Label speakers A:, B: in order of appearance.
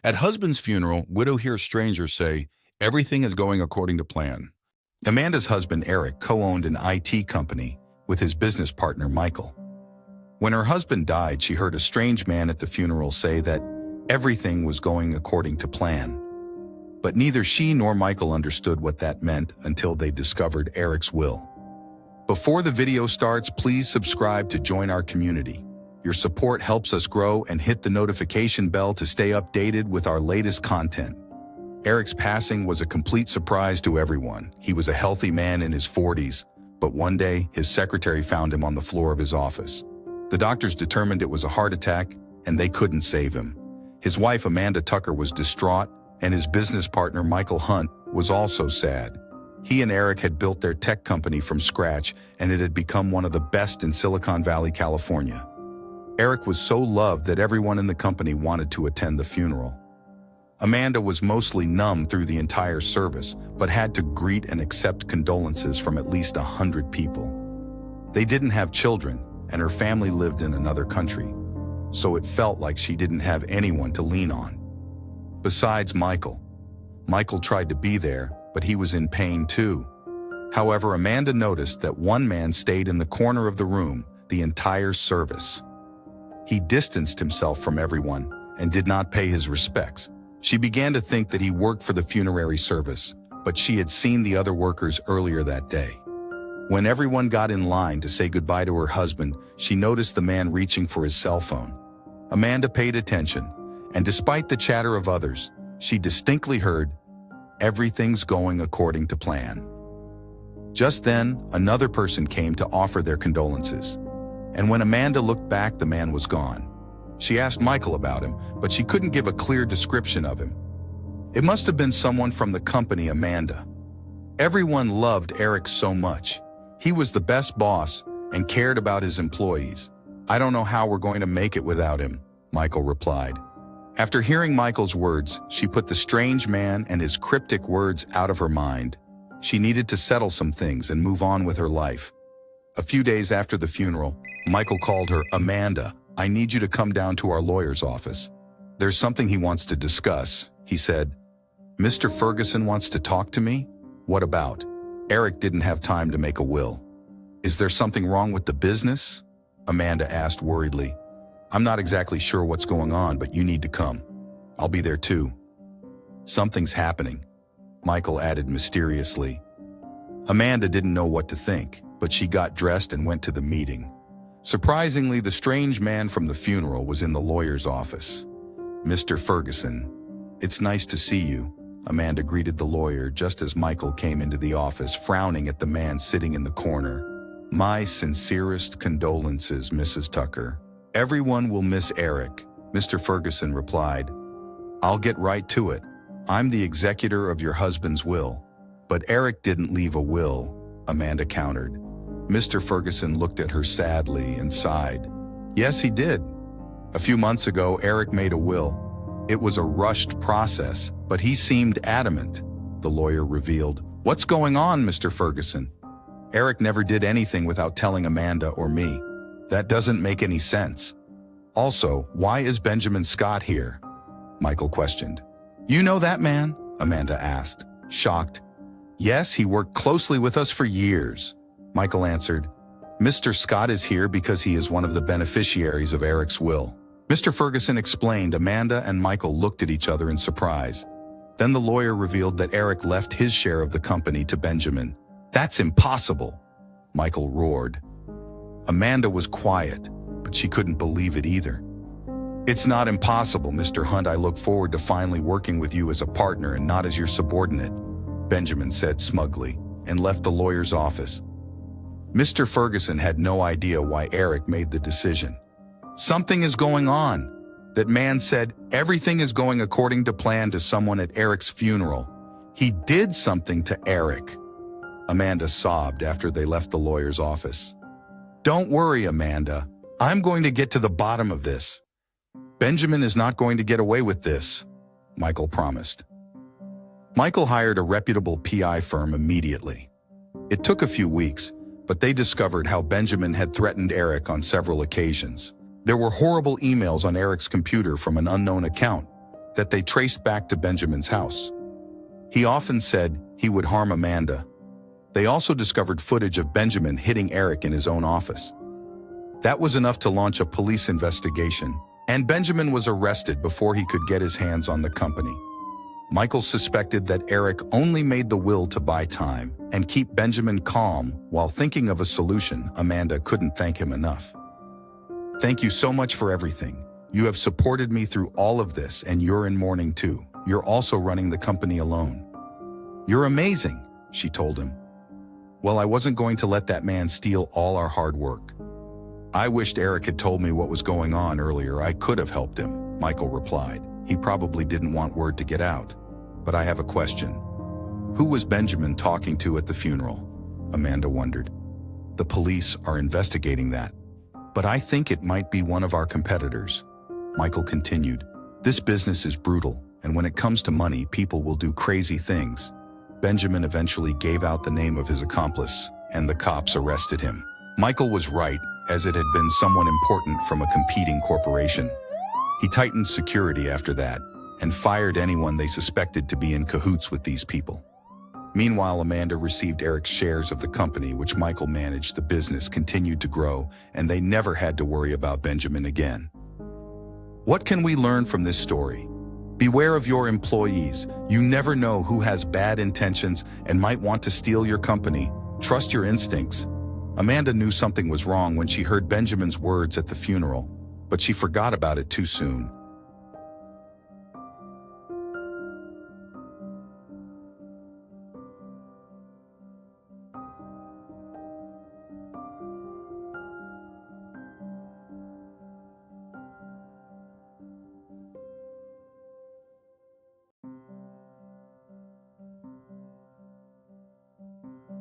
A: At husband's funeral, widow hears stranger say, everything is going according to plan. Amanda's husband, Eric, co-owned an IT company with his business partner, Michael. When her husband died, she heard a strange man at the funeral say that everything was going according to plan. But neither she nor Michael understood what that meant until they discovered Eric's will. Before the video starts, please subscribe to join our community. Your support helps us grow, and hit the notification bell to stay updated with our latest content. Eric's passing was a complete surprise to everyone. He was a healthy man in his 40s, but one day his secretary found him on the floor of his office. The doctors determined it was a heart attack, and they couldn't save him. His wife, Amanda Tucker, was distraught, and his business partner, Michael Hunt, was also sad. He and Eric had built their tech company from scratch, and it had become one of the best in Silicon Valley, California. Eric was so loved that everyone in the company wanted to attend the funeral. Amanda was mostly numb through the entire service, but had to greet and accept condolences from at least 100 people. They didn't have children, and her family lived in another country, so it felt like she didn't have anyone to lean on. Besides Michael. Michael tried to be there, but he was in pain too. However, Amanda noticed that one man stayed in the corner of the room the entire service. He distanced himself from everyone and did not pay his respects. She began to think that he worked for the funerary service, but she had seen the other workers earlier that day. When everyone got in line to say goodbye to her husband, she noticed the man reaching for his cell phone. Amanda paid attention, and despite the chatter of others, she distinctly heard, "Everything's going according to plan." Just then, another person came to offer their condolences. And when Amanda looked back, the man was gone. She asked Michael about him, but she couldn't give a clear description of him. It must have been someone from the company, Amanda. Everyone loved Eric so much. He was the best boss and cared about his employees. "I don't know how we're going to make it without him," Michael replied. After hearing Michael's words, she put the strange man and his cryptic words out of her mind. She needed to settle some things and move on with her life. A few days after the funeral, Michael called her. "Amanda, I need you to come down to our lawyer's office. There's something he wants to discuss," he said. "Mr. Ferguson wants to talk to me? What about?" Eric didn't have time to make a will. "Is there something wrong with the business?" Amanda asked worriedly. "I'm not exactly sure what's going on, but you need to come. I'll be there too." "Something's happening," Michael added mysteriously. Amanda didn't know what to think, but she got dressed and went to the meeting. Surprisingly, the strange man from the funeral was in the lawyer's office. "Mr. Ferguson, it's nice to see you," Amanda greeted the lawyer just as Michael came into the office, frowning at the man sitting in the corner. "My sincerest condolences, Mrs. Tucker. Everyone will miss Eric," Mr. Ferguson replied. "I'll get right to it. I'm the executor of your husband's will." "But Eric didn't leave a will," Amanda countered. Mr. Ferguson looked at her sadly and sighed. "Yes, he did. A few months ago, Eric made a will. It was a rushed process, but he seemed adamant," the lawyer revealed. "What's going on, Mr. Ferguson?" "Eric never did anything without telling Amanda or me. That doesn't make any sense. Also, why is Benjamin Scott here?" Michael questioned. "You know that man?" Amanda asked, shocked. "Yes, he worked closely with us for years," Michael answered. "Mr. Scott is here because he is one of the beneficiaries of Eric's will." Mr. Ferguson explained. Amanda and Michael looked at each other in surprise. Then the lawyer revealed that Eric left his share of the company to Benjamin. "That's impossible," Michael roared. Amanda was quiet, but she couldn't believe it either. "It's not impossible, Mr. Hunt. I look forward to finally working with you as a partner and not as your subordinate," Benjamin said smugly, and left the lawyer's office. Mr. Ferguson had no idea why Eric made the decision. "Something is going on." That man said everything is going according to plan to someone at Eric's funeral. He did something to Eric. Amanda sobbed after they left the lawyer's office. "Don't worry, Amanda. I'm going to get to the bottom of this. Benjamin is not going to get away with this," Michael promised. Michael hired a reputable PI firm immediately. It took a few weeks, but they discovered how Benjamin had threatened Eric on several occasions. There were horrible emails on Eric's computer from an unknown account, that they traced back to Benjamin's house. He often said he would harm Amanda. They also discovered footage of Benjamin hitting Eric in his own office. That was enough to launch a police investigation, and Benjamin was arrested before he could get his hands on the company. Michael suspected that Eric only made the will to buy time and keep Benjamin calm while thinking of a solution. Amanda couldn't thank him enough. "Thank you so much for everything. You have supported me through all of this, and you're in mourning too. You're also running the company alone." "You're amazing," she told him. "Well, I wasn't going to let that man steal all our hard work." "I wished Eric had told me what was going on earlier. I could have helped him," Michael replied. "He probably didn't want word to get out. But I have a question. Who was Benjamin talking to at the funeral?" Amanda wondered. "The police are investigating that. But I think it might be one of our competitors." Michael continued. "This business is brutal, and when it comes to money, people will do crazy things." Benjamin eventually gave out the name of his accomplice, and the cops arrested him. Michael was right, as it had been someone important from a competing corporation. He tightened security after that, and fired anyone they suspected to be in cahoots with these people. Meanwhile, Amanda received Eric's shares of the company, which Michael managed. The business continued to grow, and they never had to worry about Benjamin again. What can we learn from this story? Beware of your employees. You never know who has bad intentions and might want to steal your company. Trust your instincts. Amanda knew something was wrong when she heard Benjamin's words at the funeral, but she forgot about it too soon.